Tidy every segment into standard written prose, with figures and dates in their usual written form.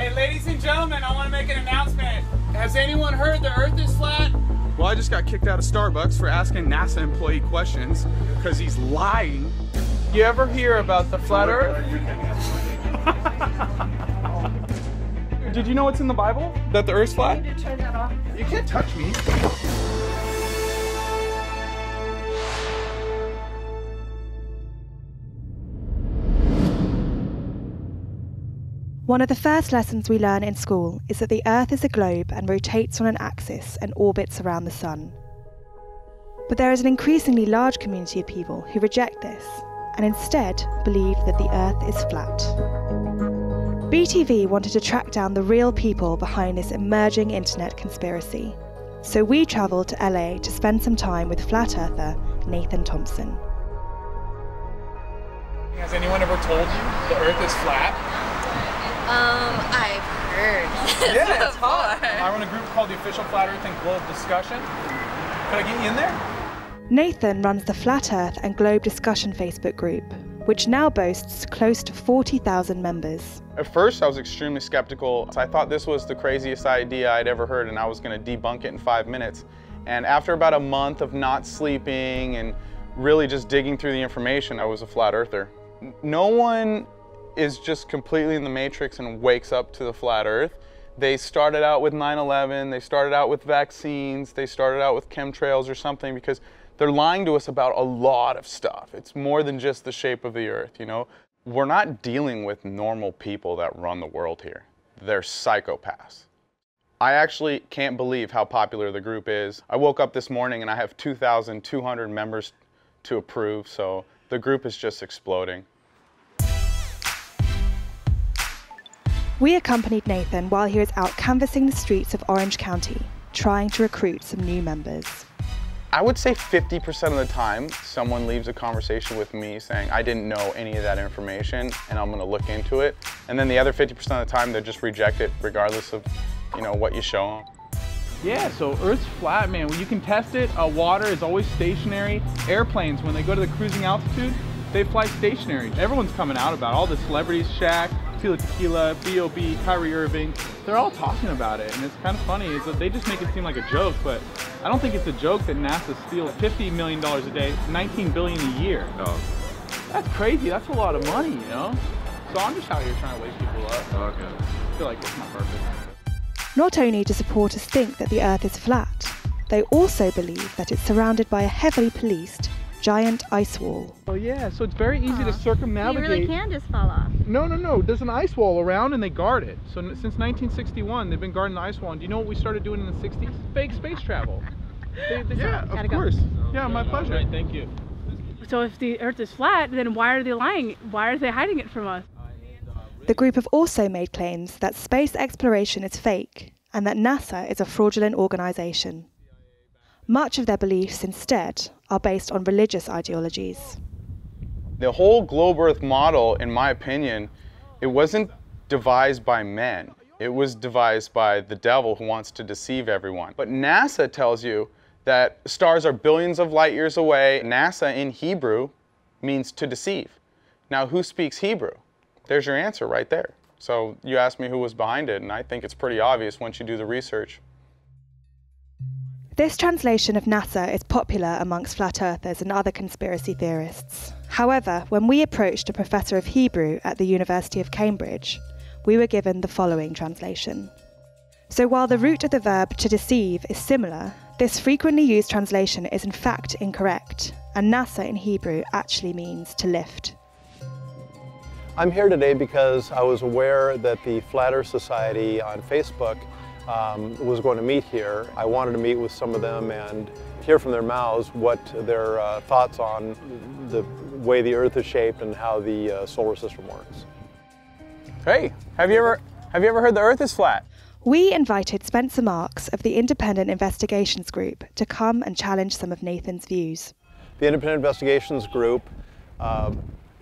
Hey, ladies and gentlemen, I want to make an announcement. Has anyone heard the Earth is flat? Well, I just got kicked out of Starbucks for asking NASA employee questions because he's lying. You ever hear about the flat Earth? Did you know what's in the Bible? That the Earth's flat? You need to turn that off. You can't touch me. One of the first lessons we learn in school is that the Earth is a globe and rotates on an axis and orbits around the Sun. But there is an increasingly large community of people who reject this and instead believe that the Earth is flat. BTV wanted to track down the real people behind this emerging internet conspiracy. So we travelled to LA to spend some time with flat earther Nathan Thompson. Has anyone ever told you the Earth is flat? I've heard Yeah, it's hot. I run a group called the Official Flat Earth and Globe Discussion. Could I get you in there? Nathan runs the Flat Earth and Globe Discussion Facebook group, which now boasts close to 40,000 members. At first, I was extremely skeptical. I thought this was the craziest idea I'd ever heard, and I was going to debunk it in 5 minutes. And after about a month of not sleeping and really just digging through the information, I was a flat earther. No one is just completely in the matrix and wakes up to the flat earth. They started out with 9/11, they started out with vaccines, they started out with chemtrails or something, because they're lying to us about a lot of stuff. It's more than just the shape of the earth, you know? We're not dealing with normal people that run the world here. They're psychopaths. I actually can't believe how popular the group is. I woke up this morning and I have 2,200 members to approve, so the group is just exploding. We accompanied Nathan while he was out canvassing the streets of Orange County, trying to recruit some new members. I would say 50% of the time, someone leaves a conversation with me saying, I didn't know any of that information and I'm gonna look into it. And then the other 50% of the time, they just reject it regardless of, you know, what you show them. Yeah, so Earth's flat, man. When you can test it, water is always stationary. Airplanes, when they go to the cruising altitude, they fly stationary. Everyone's coming out about it. All the celebrities, Shaq, Tila Tequila, B.O.B., Kyrie Irving, they're all talking about it. And it's kind of funny is that they just make it seem like a joke, but I don't think it's a joke that NASA steals $50 million a day, $19 billion a year. Oh. That's crazy. That's a lot of money, you know? So I'm just out here trying to wake people up. Okay. I feel like it's my purpose. Not only do supporters think that the Earth is flat, they also believe that it's surrounded by a heavily policed, giant ice wall. Oh yeah, so it's very easy to circumnavigate. You really can just fall off. No. There's an ice wall around and they guard it. So since 1961, they've been guarding the ice wall. And do you know what we started doing in the 60s? Fake space travel. Yeah, of course. Yeah, my pleasure. Right, thank you. So if the Earth is flat, then why are they lying? Why are they hiding it from us? The group have also made claims that space exploration is fake and that NASA is a fraudulent organisation. Much of their beliefs, instead, are based on religious ideologies. The whole globe Earth model, in my opinion, it wasn't devised by men. It was devised by the devil who wants to deceive everyone. But NASA tells you that stars are billions of light years away. NASA in Hebrew means to deceive. Now, who speaks Hebrew? There's your answer right there. So you asked me who was behind it, and I think it's pretty obvious once you do the research. This translation of NASA is popular amongst flat earthers and other conspiracy theorists. However, when we approached a professor of Hebrew at the University of Cambridge, we were given the following translation. So while the root of the verb to deceive is similar, this frequently used translation is in fact incorrect, and NASA in Hebrew actually means to lift. I'm here today because I was aware that the Flat Earth Society on Facebook was going to meet here. I wanted to meet with some of them and hear from their mouths what their thoughts on the way the Earth is shaped and how the solar system works. Hey, have you ever heard the Earth is flat? We invited Spencer Marks of the Independent Investigations Group to come and challenge some of Nathan's views. The Independent Investigations Group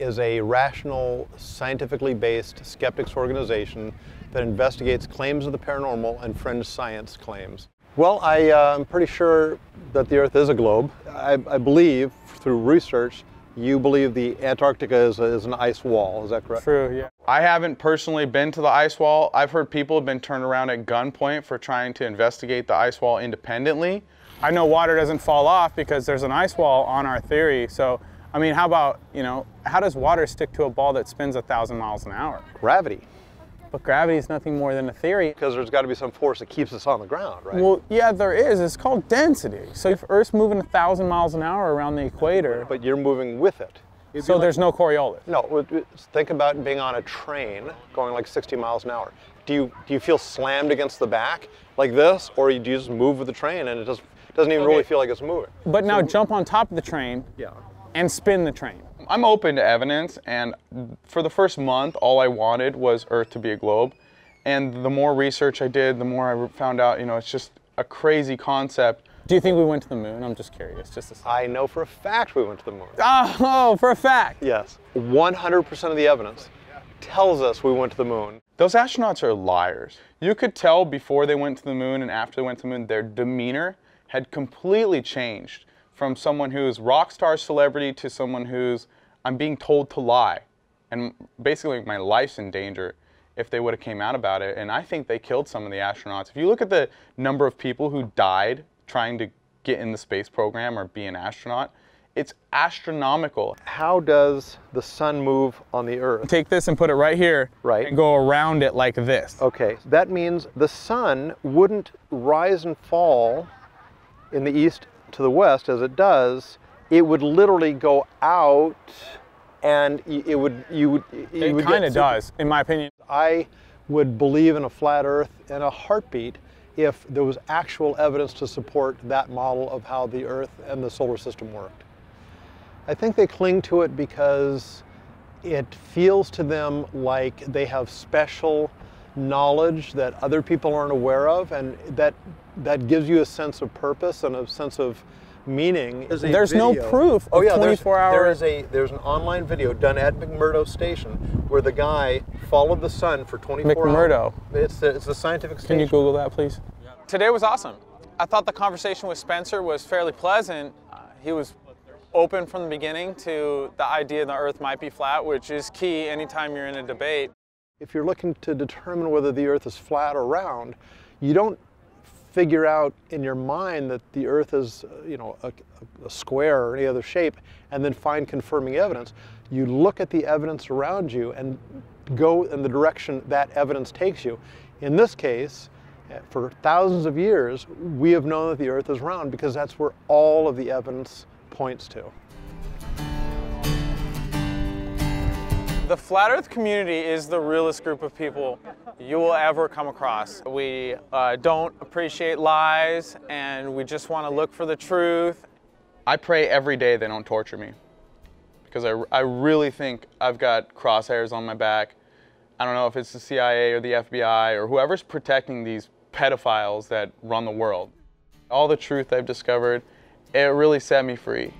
is a rational, scientifically based skeptics organization that investigates claims of the paranormal and fringe science claims. Well, I'm pretty sure that the Earth is a globe. I believe through research you believe the Antarctica is an ice wall, is that correct? True, yeah. I haven't personally been to the ice wall. I've heard people have been turned around at gunpoint for trying to investigate the ice wall independently. I know water doesn't fall off because there's an ice wall on our theory. So, I mean, how about, you know, how does water stick to a ball that spins 1,000 miles an hour? Gravity. But gravity is nothing more than a theory. Because there's got to be some force that keeps us on the ground, right? Well, yeah, there is. It's called density. So if Earth's moving 1,000 miles an hour around the equator. But you're moving with it. So there's no Coriolis. No, think about being on a train going like 60 miles an hour. Do you feel slammed against the back like this, or do you just move with the train and it doesn't even really feel like it's moving? But now jump on top of the train and spin the train. I'm open to evidence, and for the first month, all I wanted was Earth to be a globe. And the more research I did, the more I found out, you know, it's just a crazy concept. Do you think we went to the moon? I'm just curious. I know for a fact we went to the moon. Oh, for a fact. Yes. 100% of the evidence tells us we went to the moon. Those astronauts are liars. You could tell before they went to the moon and after they went to the moon, their demeanor had completely changed from someone who's rock star celebrity to someone who's, I'm being told to lie. And basically my life's in danger if they would have came out about it. And I think they killed some of the astronauts. If you look at the number of people who died trying to get in the space program or be an astronaut, it's astronomical. How does the sun move on the Earth? Take this and put it right here, right, and go around it like this. Okay, that means the sun wouldn't rise and fall in the east to the west as it does. It would literally go out, and it kind of does, in my opinion. I would believe in a flat Earth in a heartbeat if there was actual evidence to support that model of how the Earth and the solar system worked. I think they cling to it because it feels to them like they have special knowledge that other people aren't aware of, and that gives you a sense of purpose and a sense of meaning. There's no proof of 24 hours. There's an online video done at McMurdo Station where the guy followed the sun for 24 hours. It's a scientific station. Can you Google that, please? Today was awesome. I thought the conversation with Spencer was fairly pleasant. He was open from the beginning to the idea the Earth might be flat, which is key anytime you're in a debate. If you're looking to determine whether the Earth is flat or round, you don't figure out in your mind that the Earth is, you know, a square or any other shape and then find confirming evidence. You look at the evidence around you and go in the direction that evidence takes you. In this case, for thousands of years, we have known that the Earth is round because that's where all of the evidence points to. The Flat Earth community is the realest group of people you will ever come across. We don't appreciate lies, and we just want to look for the truth. I pray every day they don't torture me, because I really think I've got crosshairs on my back. I don't know if it's the CIA or the FBI or whoever's protecting these pedophiles that run the world. All the truth I've discovered, it really set me free.